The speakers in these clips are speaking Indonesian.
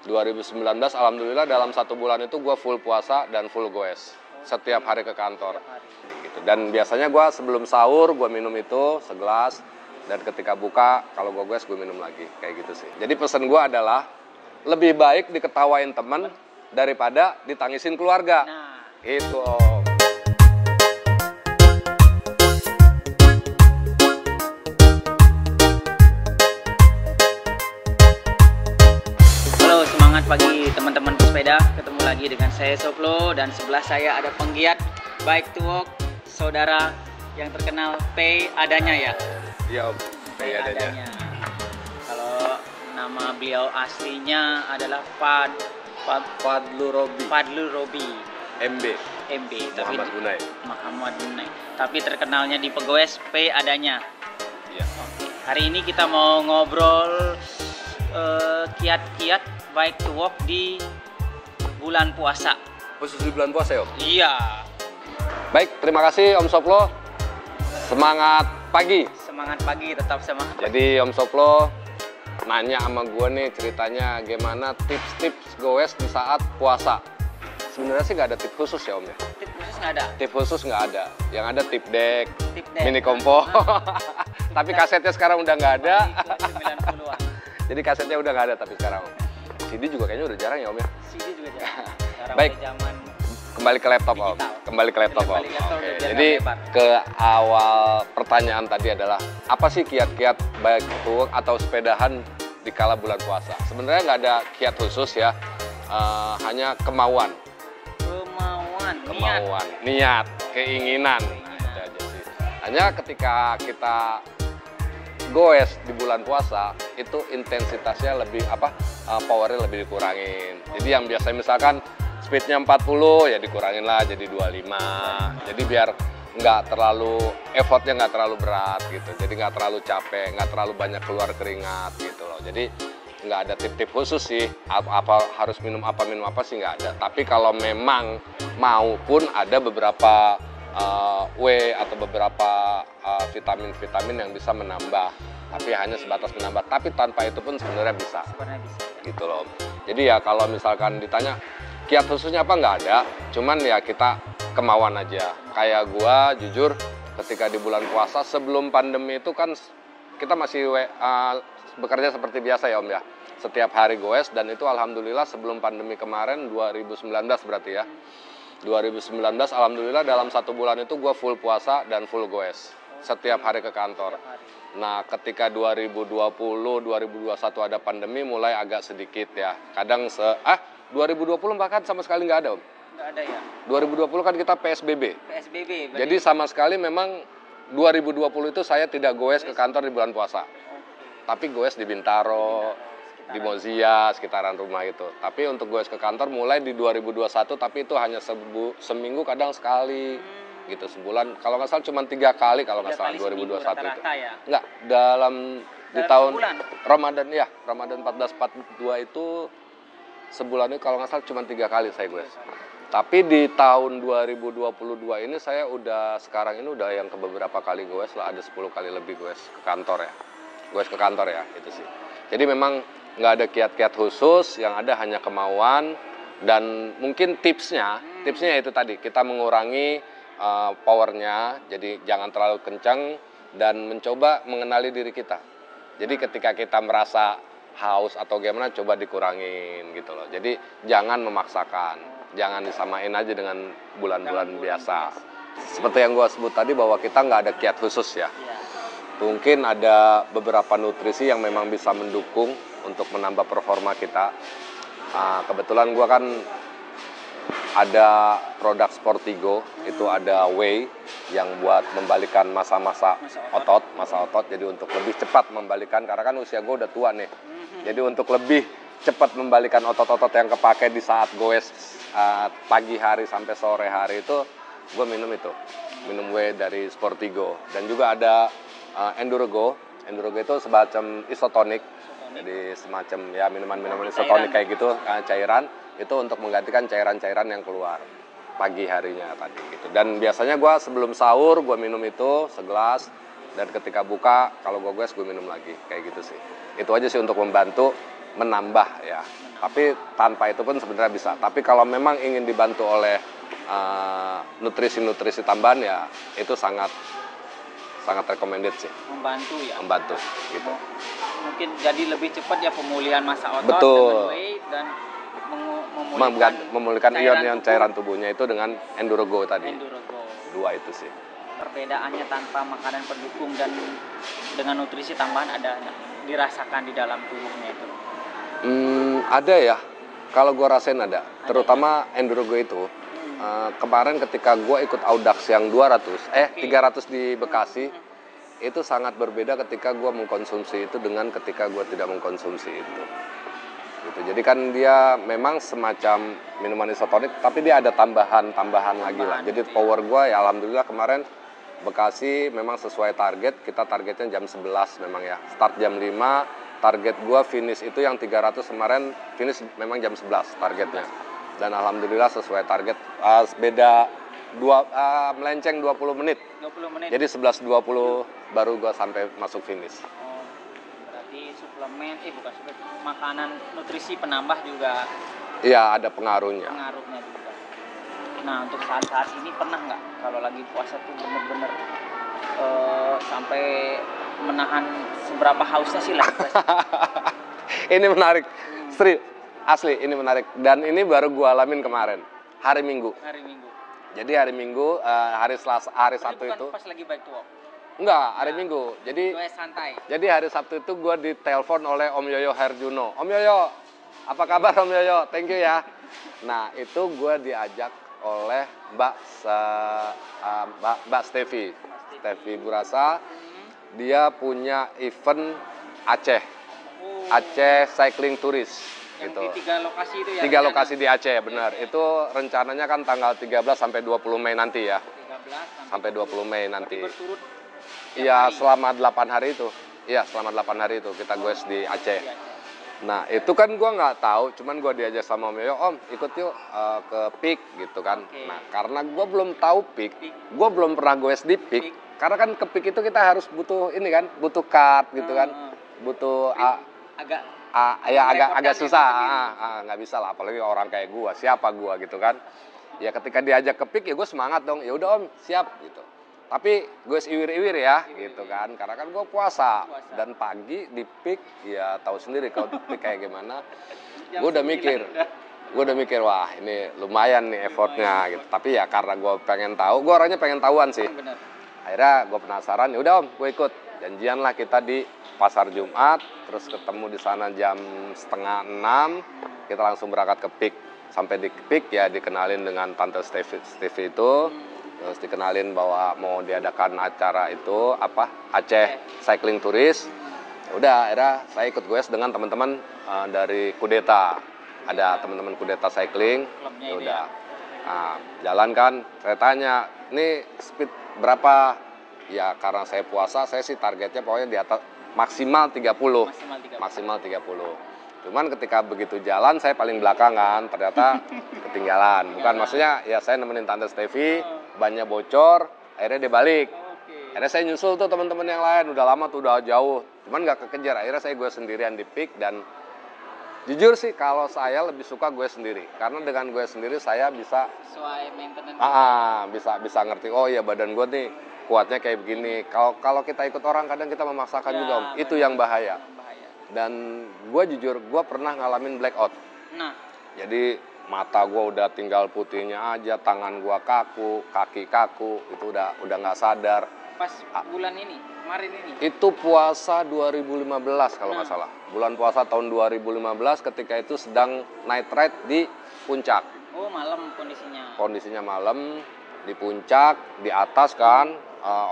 2019 alhamdulillah dalam 1 bulan itu gue full puasa dan full goes setiap hari ke kantor gitu. Dan biasanya gue sebelum sahur gue minum itu segelas, dan ketika buka kalau gue goes gue minum lagi kayak gitu sih. Jadi pesan gue adalah lebih baik diketawain teman daripada ditangisin keluarga. Itu Om. Semangat pagi teman-teman pesepeda, ketemu lagi dengan saya Soplo, dan sebelah saya ada penggiat Bike to Walk, saudara yang terkenal P adanya ya. Iya Om, P adanya. Kalau nama beliau aslinya adalah Fadlur Robi MB tapi Muhammad Bunai. Tapi terkenalnya di Pegoes P adanya. Iya. Oke. Hari ini kita mau ngobrol kiat-kiat Bike to Walk di bulan puasa. Khusus di bulan puasa ya Om? Iya. Baik, terima kasih Om Soplo. Semangat pagi. Semangat pagi, tetap semangat. Jadi Om Soplo nanya sama gue nih ceritanya gimana tips-tips goes di saat puasa. Sebenarnya sih nggak ada tips khusus ya Om ya? Tips khusus nggak ada? Tips khusus nggak ada. Yang ada tip deck, mini kompo. Tapi kasetnya sekarang udah nggak ada. Jadi kasetnya udah nggak ada tapi sekarang Om. CD juga kayaknya udah jarang ya Om ya? CD juga jarang. Baik, zaman kembali ke laptop Om. Kembali ke laptop Om. Oke. Jadi ke awal pertanyaan tadi adalah apa sih kiat-kiat bike to walk atau sepedahan di kala bulan puasa? Sebenarnya nggak ada kiat khusus ya, hanya kemauan, niat, keinginan. Nah, itu aja sih. Hanya ketika kita goes di bulan puasa itu intensitasnya lebih powernya lebih dikurangin. Jadi yang biasa misalkan speednya 40 ya dikurangin lah jadi 25. Jadi biar nggak terlalu effortnya nggak terlalu berat gitu. Jadi nggak terlalu capek, nggak terlalu banyak keluar keringat gitu loh. Jadi nggak ada tip-tip khusus sih. Apa harus minum apa sih nggak ada. Tapi kalau memang mau pun ada beberapa atau beberapa vitamin-vitamin yang bisa menambah, tapi hanya sebatas menambah, tapi tanpa itu pun sebenarnya bisa gitu loh. Jadi ya kalau misalkan ditanya kiat khususnya apa, nggak ada, cuman ya kita kemauan aja. Kayak gua jujur ketika di bulan puasa sebelum pandemi itu kan kita masih bekerja seperti biasa ya Om ya, setiap hari goes, dan itu alhamdulillah sebelum pandemi kemarin 2019 berarti ya, 2019 alhamdulillah dalam 1 bulan itu gue full puasa dan full goes setiap hari ke kantor. Nah ketika 2020, 2021 ada pandemi mulai agak sedikit ya. Kadang 2020 bahkan sama sekali nggak ada Om. Nggak ada ya? 2020 kan kita PSBB. Berarti... Jadi sama sekali memang 2020 itu saya tidak goes ke kantor di bulan puasa. Tapi goes di Bintaro, di Mozia, sekitaran rumah itu. Tapi untuk goes ke kantor mulai di 2021, tapi itu hanya seminggu kadang sekali gitu, sebulan. Kalau nggak salah cuma 3 kali kalau nggak salah 2021 itu. Ya? Nggak, di tahun sebulan. Ramadan 1442 itu sebulan itu kalau nggak salah cuma 3 kali saya goes. Tapi di tahun 2022 ini saya sekarang ini udah yang ke beberapa kali goes lah, ada 10 kali lebih goes ke kantor ya. Goes ke kantor ya, itu sih. Jadi memang nggak ada kiat-kiat khusus, yang ada hanya kemauan dan mungkin tipsnya itu tadi kita mengurangi powernya, jadi jangan terlalu kencang dan mencoba mengenali diri kita. Jadi ketika kita merasa haus atau gimana coba dikurangin gitu loh. Jadi jangan memaksakan, jangan disamain aja dengan bulan-bulan biasa. Seperti yang gue sebut tadi bahwa kita nggak ada kiat khusus ya. Mungkin ada beberapa nutrisi yang memang bisa mendukung untuk menambah performa kita. Kebetulan gue kan ada produk Sportigo, itu ada whey yang buat membalikan masa otot, jadi untuk lebih cepat membalikan, karena kan usia gue udah tua nih. Jadi untuk lebih cepat membalikan otot-otot yang kepake di saat goes pagi hari sampai sore hari itu, gue minum whey dari Sportigo. Dan juga ada Endurogo itu semacam isotonik. Jadi semacam ya minuman isotonik kayak gitu, cairan itu untuk menggantikan cairan-cairan yang keluar pagi harinya tadi gitu. Dan biasanya gue sebelum sahur gue minum itu segelas, dan ketika buka kalau gue goes gue minum lagi kayak gitu sih. Itu aja sih untuk membantu menambah ya Tapi tanpa itu pun sebenarnya bisa. Tapi kalau memang ingin dibantu oleh nutrisi-nutrisi tambahan ya itu sangat recommended sih. Membantu ya. Membantu gitu. Mungkin jadi lebih cepat ya pemulihan massa otot Betul. dengan whey dan memulihkan ion-ion cairan tubuhnya itu dengan Enduro-Go tadi. Enduro-Go. Dua itu sih. Perbedaannya tanpa makanan pendukung dan dengan nutrisi tambahan ada dirasakan di dalam tubuhnya itu? Ada ya. Kalau gue rasain ada. Terutama ya? Enduro-Go itu. Kemarin ketika gue ikut Audax yang 300 di Bekasi, itu sangat berbeda ketika gue mengkonsumsi itu dengan ketika gue tidak mengkonsumsi itu. Gitu. Jadi kan dia memang semacam minuman isotonik, tapi dia ada tambahan lagi lah. Jadi power gue ya alhamdulillah kemarin Bekasi memang sesuai target. Kita targetnya jam 11 memang ya. Start jam 5, target gue finish itu yang 300 kemarin finish memang jam 11 targetnya. Dan alhamdulillah sesuai target, beda melenceng 20 menit. 20 menit. Jadi 11.20 baru gue sampai masuk finish. Oh, berarti suplemen, makanan nutrisi penambah juga. Iya, ada pengaruhnya. Pengaruhnya juga. Nah, untuk saat-saat ini pernah nggak kalau lagi puasa tuh bener-bener sampai menahan seberapa hausnya sih lah? Ini menarik, asli ini menarik. Dan ini baru gue alamin kemarin, hari Minggu. Jadi hari Minggu, hari Sabtu itu. Pas lagi bike to walk? Enggak, hari Minggu. Jadi santai. Jadi hari Sabtu itu gue ditelepon oleh Om Yoyo Herjuno. Om Yoyo, apa kabar Om Yoyo? Thank you ya. Nah itu gue diajak oleh Mbak Stevi Burasa. Dia punya event Aceh Cycling Tourist. Yang gitu. Di 3 lokasi itu ya? 3 lokasi di Aceh, benar. Itu rencananya kan tanggal 13 sampai 20 Mei nanti ya. 13 sampai 20 Mei nanti. Berturut Iya, selama 8 hari itu. Iya, selama 8 hari itu kita goes di Aceh. Nah, itu kan gue nggak tahu, cuman gue diajak sama Om Yoyo, Om ikut yuk ke Peak gitu kan. Nah, karena gue belum tahu Peak, gue belum pernah goes di Peak. Karena kan ke Peak itu kita harus butuh ini kan, butuh card gitu kan. Butuh agak susah, nggak bisa lah, apalagi orang kayak gue, siapa gue gitu kan. Ya ketika diajak ke Peak ya gue semangat dong, ya udah Om siap gitu. Tapi gue iwir-iwir ya gitu kan, karena kan gue puasa dan pagi di Peak ya tahu sendiri kalau di Peak kayak gimana. Gue udah mikir wah ini lumayan nih effortnya gitu. Tapi ya karena gue pengen tahu, gue orangnya pengen tahuan sih. Akhirnya gue penasaran, ya udah Om gue ikut. Janjian lah kita di Pasar Jumat, terus ketemu di sana jam 5:30, kita langsung berangkat ke Peak. Sampai di Peak ya dikenalin dengan Tante Stevie itu, terus dikenalin bahwa mau diadakan acara itu Aceh Cycling Tourist. Udah, akhirnya saya ikut goes dengan teman-teman dari Kudeta. Ada teman-teman Kudeta Cycling. Ya udah. Nah, jalan kan, saya tanya, "Ini speed berapa?" Ya karena saya puasa, saya sih targetnya pokoknya di atas maksimal 30. Maksimal 30. Cuman ketika begitu jalan saya paling belakangan, ternyata ketinggalan. Bukan maksudnya ya saya nemenin Tante Stevi, bannya bocor, akhirnya dia balik. Akhirnya saya nyusul tuh teman-teman yang lain, udah lama tuh udah jauh. Cuman nggak kekejar, akhirnya saya gue sendirian di Peak. Dan jujur sih kalau saya lebih suka gue sendiri. Karena dengan gue sendiri saya bisa sesuai maintenance. Bisa ngerti, oh ya badan gue nih kuatnya kayak begini. Kalau kita ikut orang kadang kita memaksakan juga Om. Itu yang bahaya. Dan gue jujur, gue pernah ngalamin blackout. Nah, jadi mata gue udah tinggal putihnya aja, tangan gue kaku, kaki kaku, itu udah nggak sadar. Pas bulan ini, kemarin ini? Itu puasa 2015 kalau nggak salah. Bulan puasa tahun 2015 ketika itu sedang night ride di puncak. Oh, malam kondisinya? Kondisinya malam, di puncak, di atas kan,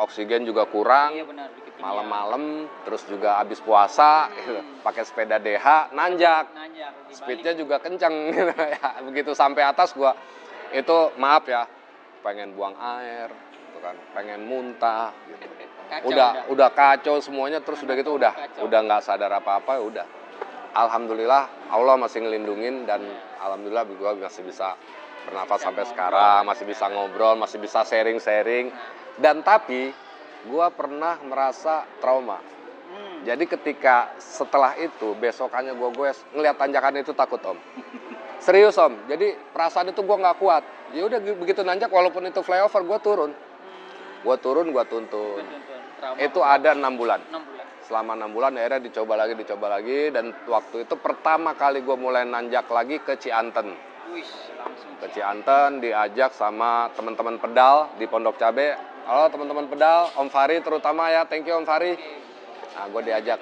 oksigen juga kurang. Iya benar. Malam-malam, terus juga habis puasa, pakai sepeda DH, nanjak speednya juga kenceng gitu ya. Begitu sampai atas gua itu maaf ya, pengen buang air, gitu kan, pengen muntah, gitu. Udah kacau semuanya, terus udah gitu udah nggak sadar apa-apa, udah. Alhamdulillah Allah masih ngelindungin dan alhamdulillah gua masih bisa bernafas sampai sekarang, masih bisa ngobrol, masih bisa sharing-sharing. Dan tapi gue pernah merasa trauma. Jadi ketika setelah itu besokannya gue goes, ngeliat tanjakan itu takut om. Serius om. Jadi perasaan itu gue nggak kuat. Ya udah begitu nanjak walaupun itu flyover gue turun. Gue tuntun. Itu ada 6 bulan. 6 bulan. Selama 6 bulan akhirnya dicoba lagi dan waktu itu pertama kali gue mulai nanjak lagi ke Cianten. Langsung Ke Cianten diajak sama teman-teman pedal di Pondok Cabe. Halo teman-teman pedal, Om Fari terutama ya, thank you Om Fari. Nah, gue diajak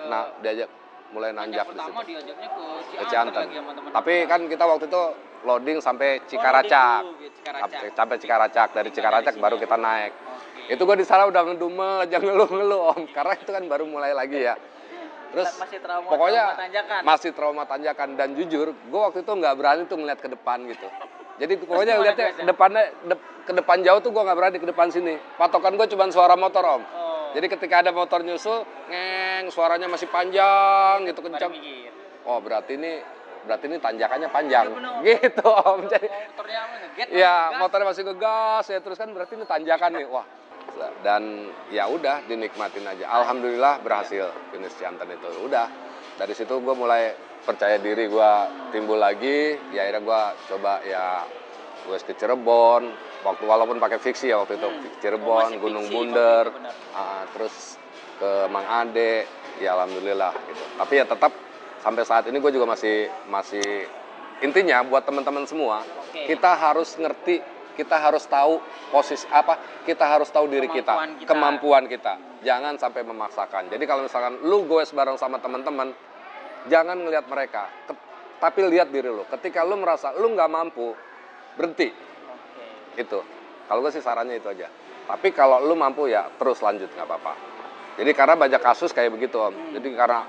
mulai nanjak di situ. Diajaknya Ke Cianten. Tapi kan kita waktu itu loading sampai Cikaracak. Sampai Cikaracak, dari Cikaracak baru kita naik. Itu gue di sana udah ngedumel aja ngeluh-ngeluh om, karena itu kan baru mulai lagi ya. Terus pokoknya masih trauma tanjakan dan jujur, gue waktu itu nggak berani tuh ngeliat ke depan gitu. Jadi pokoknya lihatnya ke depan jauh tuh gue nggak berani ke depan sini. Patokan gue cuma suara motor om. Jadi ketika ada motor nyusul, ngeng, suaranya masih panjang gitu kencang. Oh berarti ini tanjakannya panjang, gitu om. Jadi ya motornya masih ngegas ya, terus kan berarti ini tanjakan nih, wah. Dan ya udah dinikmatin aja. Alhamdulillah berhasil finish Cianten itu. Udah dari situ gue mulai percaya diri, gue timbul lagi. Ya akhirnya gue coba ya gue ke Cirebon. Walaupun pakai fiksi ya waktu itu, Cirebon, Gunung Bunder, terus ke Mang Ade. Ya alhamdulillah gitu. Tapi ya tetap sampai saat ini gue juga masih intinya buat teman-teman semua, kita harus ngerti, kita harus tahu posisi apa, kita harus tahu diri kemampuan kita. Jangan sampai memaksakan. Jadi kalau misalkan lu goes bareng sama teman-teman, jangan ngelihat mereka, tapi lihat diri lu. Ketika lu merasa lu nggak mampu, berhenti. Itu. Kalau gue sih sarannya itu aja. Tapi kalau lu mampu ya terus lanjut, nggak apa-apa. Jadi karena banyak kasus kayak begitu om. Jadi karena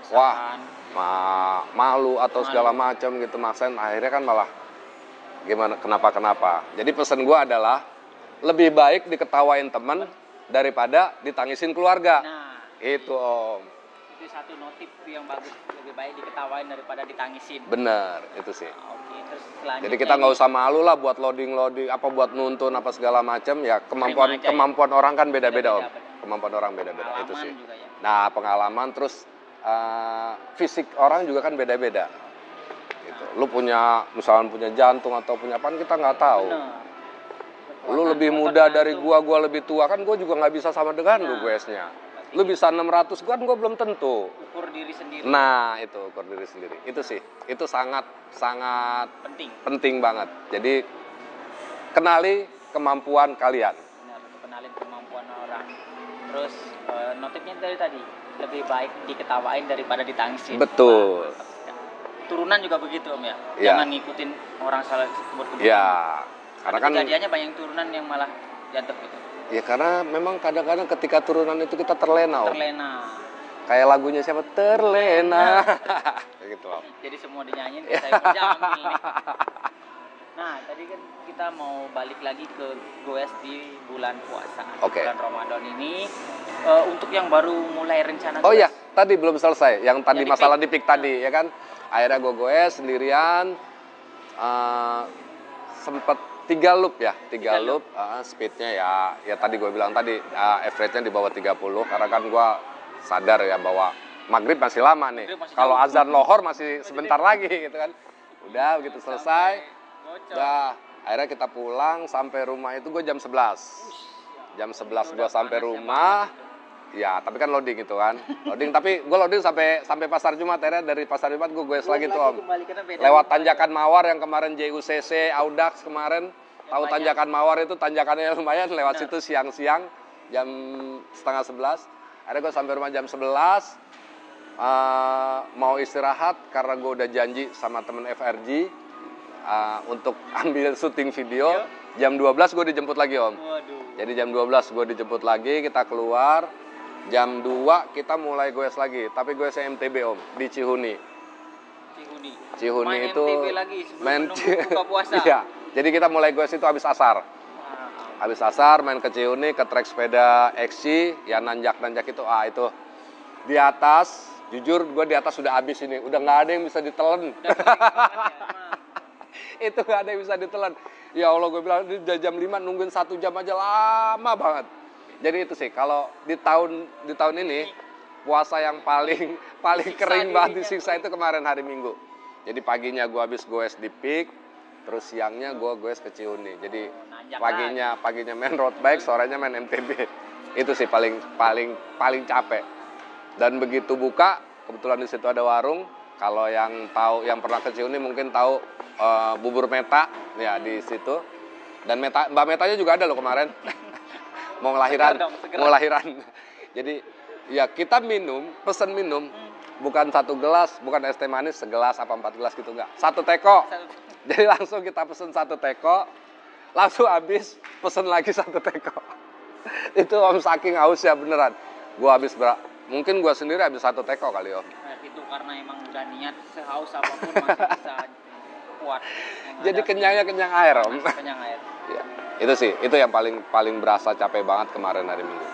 malu atau segala macam gitu maksain, akhirnya kan malah kenapa. Jadi pesan gue adalah lebih baik diketawain teman daripada ditangisin keluarga. Itu om. Itu satu notif yang bagus, lebih baik diketawain daripada ditangisin. Bener, itu sih. Terus jadi kita nggak usah malu lah buat loading apa buat nuntun apa segala macam ya, kemampuan orang kan beda-beda om. Kemampuan orang beda-beda itu sih. Ya. Nah pengalaman terus fisik orang juga kan beda-beda. Gitu. Lu misalkan punya jantung atau punya apa kita nggak tahu. Lu lebih muda dari gua lebih tua kan gua juga nggak bisa sama dengan lu guesnya. Lu bisa 600 kan gua belum tentu. Ukur diri sendiri. Nah itu ukur diri sendiri. Itu sih. Itu sangat penting banget. Jadi kenali kemampuan kalian. Kenalin kemampuan orang. Terus notifnya dari tadi lebih baik diketawain daripada ditangisin. Betul. Turunan juga begitu om ya. Jangan ngikutin orang salah berkebutuhan. Ya. Karena kan kejadiannya banyak turunan yang malah jatuh gitu. Ya karena memang kadang-kadang ketika turunan itu kita terlena om. Kayak lagunya siapa? Terlena. Gitu om. Jadi semua dinyanyiin saya menjamin nih. Nah, tadi kan kita mau balik lagi ke goes di bulan puasa. Bulan Ramadan ini untuk yang baru mulai rencana goes. Oh iya, tadi belum selesai. Yang tadi masalah di pik tadi ya kan. Akhirnya gue goes sendirian. Sempet 3 loop ya, 3 loop. Speednya ya tadi gue bilang tadi average-nya di bawah 30 karena kan gue sadar ya bahwa maghrib masih lama nih. Kalau azan lohor masih sebentar lagi gitu kan. Udah begitu selesai. Udah, akhirnya kita pulang sampai rumah itu gue jam 11. Jam 11 gue sampai rumah. Ya, tapi kan loading itu kan. Tapi gue loading sampai Pasar Jumat. Akhirnya dari Pasar Jumat gue goes lagi tuh om. Lewat tanjakan Mawar yang kemarin JUCC Audax kemarin. Tahu tanjakan Mawar itu tanjakannya lumayan, lewat situ siang-siang jam setengah 11. Akhirnya gue sampai rumah jam 11. Mau istirahat karena gue udah janji sama temen FRG untuk ambil syuting video. Jam 12 gue dijemput lagi om. Jadi jam 12 gue dijemput lagi, kita keluar. Jam 2 kita mulai goes lagi, tapi goesnya MTB om, di Cihuni. Cihuni itu MTB lagi sebelum buka puasa. Iya. Jadi kita mulai goes itu habis asar. Habis asar main ke Cihuni, ke trek sepeda XC, ya nanjak itu itu di atas. Jujur gue di atas sudah habis ini, udah nggak ada yang bisa ditelan. Itu nggak ada yang bisa ditelan. Ya Allah gue bilang udah jam 5 nungguin 1 jam aja lama banget. Jadi itu sih kalau di tahun ini puasa yang paling kering banget disiksa dirinya. itu kemarin hari Minggu. Jadi paginya gue habis goes di Peak, terus siangnya gue goes ke Ciuni. Jadi paginya main road bike, sorenya main MTB. Itu sih paling capek. Dan begitu buka, kebetulan di situ ada warung. Kalau yang tahu, yang pernah ke Ciuni mungkin tahu bubur Meta ya di situ. Dan Mbak Metanya juga ada loh kemarin. mau ngelahiran. Jadi ya kita pesen minum. Bukan 1 gelas, bukan es teh manis segelas apa 4 gelas gitu enggak. 1 teko. Jadi langsung kita pesen 1 teko, langsung habis pesen lagi 1 teko. Itu Om saking haus ya beneran. Gua habis mungkin gua sendiri habis 1 teko kali Om. Itu karena emang udah niat sehaus apapun masih bisa kuat. Jadi kenyang air Om. Kenyang air. Ya, itu yang paling berasa capek banget kemarin hari Minggu.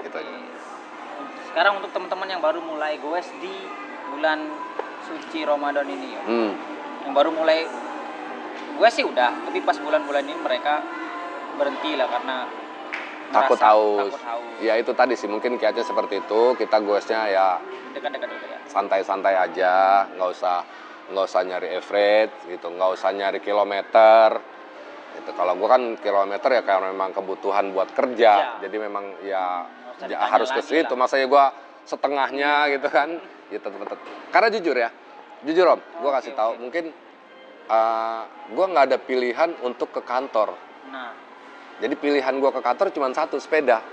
Itu aja. Sekarang untuk teman-teman yang baru mulai goes di bulan suci Ramadan ini ya. Yang baru mulai gue sih udah, tapi pas bulan-bulan ini mereka berhenti lah karena takut haus. Ya itu tadi sih mungkin kiatnya seperti itu. Kita goesnya ya dekat-dekat dulu ya. Santai-santai aja, nggak usah nyari average gitu, nggak usah nyari kilometer. Itu kalau gue kan kilometer ya karena memang kebutuhan buat kerja. Jadi memang ya harus ke situ. Masanya gue setengahnya gitu kan. Ya tetap. Karena jujur Om, gue kasih tahu mungkin gue nggak ada pilihan untuk ke kantor. Nah. Jadi pilihan gue ke kantor cuma 1, sepeda.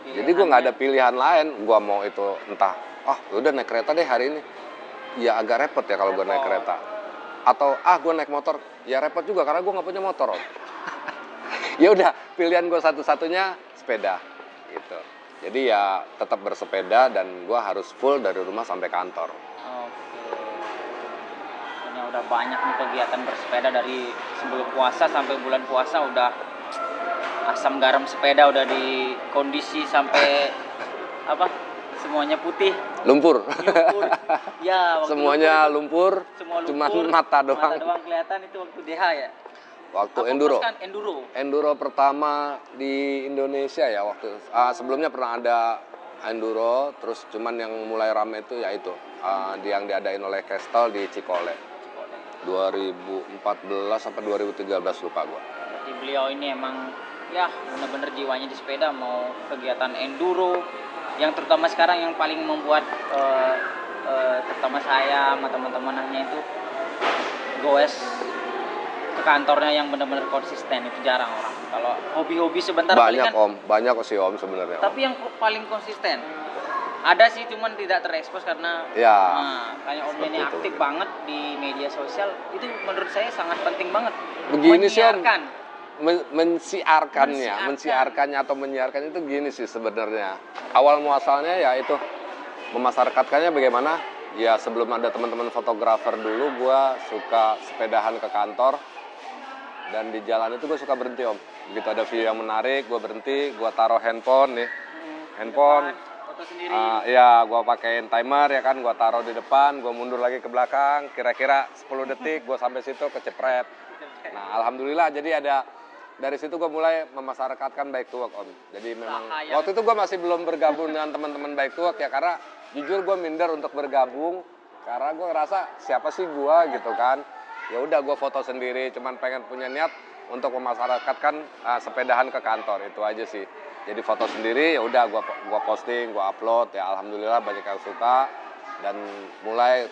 Jadi gue nggak ada pilihan lain. Gue mau itu entah, udah naik kereta deh hari ini. Ya agak repot ya kalau gue naik kereta. Atau gue naik motor. Ya repot juga karena gue nggak punya motor Om. Ya udah pilihan gue satu-satunya sepeda. Gitu. Jadi ya tetap bersepeda dan gue harus full dari rumah sampai kantor. Ini udah banyak nih kegiatan bersepeda dari sebelum puasa sampai bulan puasa, udah asam garam sepeda udah di kondisi sampai semuanya putih. Lumpur. Ya, semuanya lumpur. Cuma mata doang kelihatan itu waktu DH ya. Waktu enduro pertama di Indonesia ya waktu sebelumnya pernah ada enduro, terus cuman yang mulai rame itu yaitu yang diadain oleh Kestel di Cikole 2014 sampai 2013 lupa gua. Berarti beliau ini emang ya benar-benar jiwanya di sepeda, mau kegiatan enduro yang terutama sekarang yang paling membuat terutama saya sama teman-temannya itu goes ke kantornya yang benar-benar konsisten. Itu jarang orang. Kalau hobi-hobi sebentar banyak kan, banyak sih Om sebenarnya. Tapi yang paling konsisten ada sih, cuman tidak terekspos karena kayak Om ini aktif banget di media sosial. Itu menurut saya sangat penting banget. Begini sih Om, mensiarkannya atau menyiarkan itu gini sih sebenarnya. Awal muasalnya ya itu memasyarakatkannya bagaimana? Ya sebelum ada teman-teman fotografer dulu, gue suka sepedahan ke kantor. Dan di jalan itu gue suka berhenti Om. Begitu ada view yang menarik, gue berhenti, gue taruh handphone nih. Handphone. Foto sendiri. Ya, gue pakein timer ya kan, gue taruh di depan, gue mundur lagi ke belakang, kira-kira 10 detik gue sampai situ kecepret. Nah, alhamdulillah jadi dari situ gue mulai memasyarakatkan Bike to Work Om. Jadi memang waktu itu gue masih belum bergabung dengan teman-teman Bike to Work ya, karena jujur gue minder untuk bergabung karena gue ngerasa siapa sih gue gitu kan. Ya udah gue foto sendiri, cuman pengen punya niat untuk memasyarakatkan sepedahan ke kantor, itu aja sih. Jadi foto sendiri ya udah gue posting, gue upload, ya alhamdulillah banyak yang suka dan mulai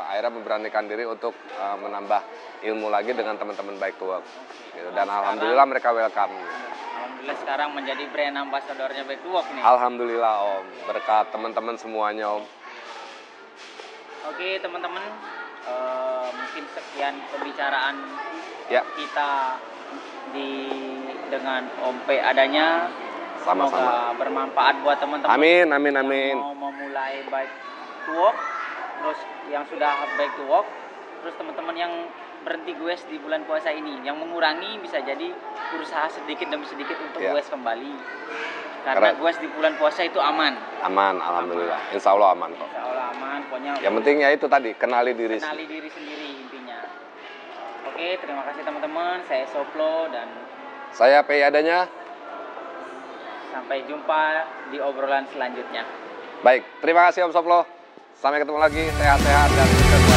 akhirnya memberanikan diri untuk menambah ilmu lagi dengan teman-teman Bike to Work. Gitu. Dan alhamdulillah mereka welcome. Alhamdulillah sekarang menjadi brand ambassadornya Bike to Work nih. Alhamdulillah Om, berkat teman-teman semuanya Om. Oke teman-teman. Mungkin sekian pembicaraan kita dengan Om P adanya. Sama-sama. Semoga bermanfaat buat teman-teman. Amin. Yang mau memulai Bike to Work, terus yang sudah Bike to Work, terus teman-teman yang berhenti goes di bulan puasa ini, yang mengurangi bisa jadi berusaha sedikit demi sedikit untuk goes kembali. Karena goes di bulan puasa itu aman. Aman, alhamdulillah. Insya Allah aman kok. Insya Allah aman, pokoknya. Yang penting ya itu tadi, kenali diri sendiri intinya. Oke, terima kasih teman-teman. Saya Soplo dan saya P adanya. Sampai jumpa di obrolan selanjutnya. Baik, terima kasih Om Soplo. Sampai ketemu lagi, sehat-sehat dan sukses.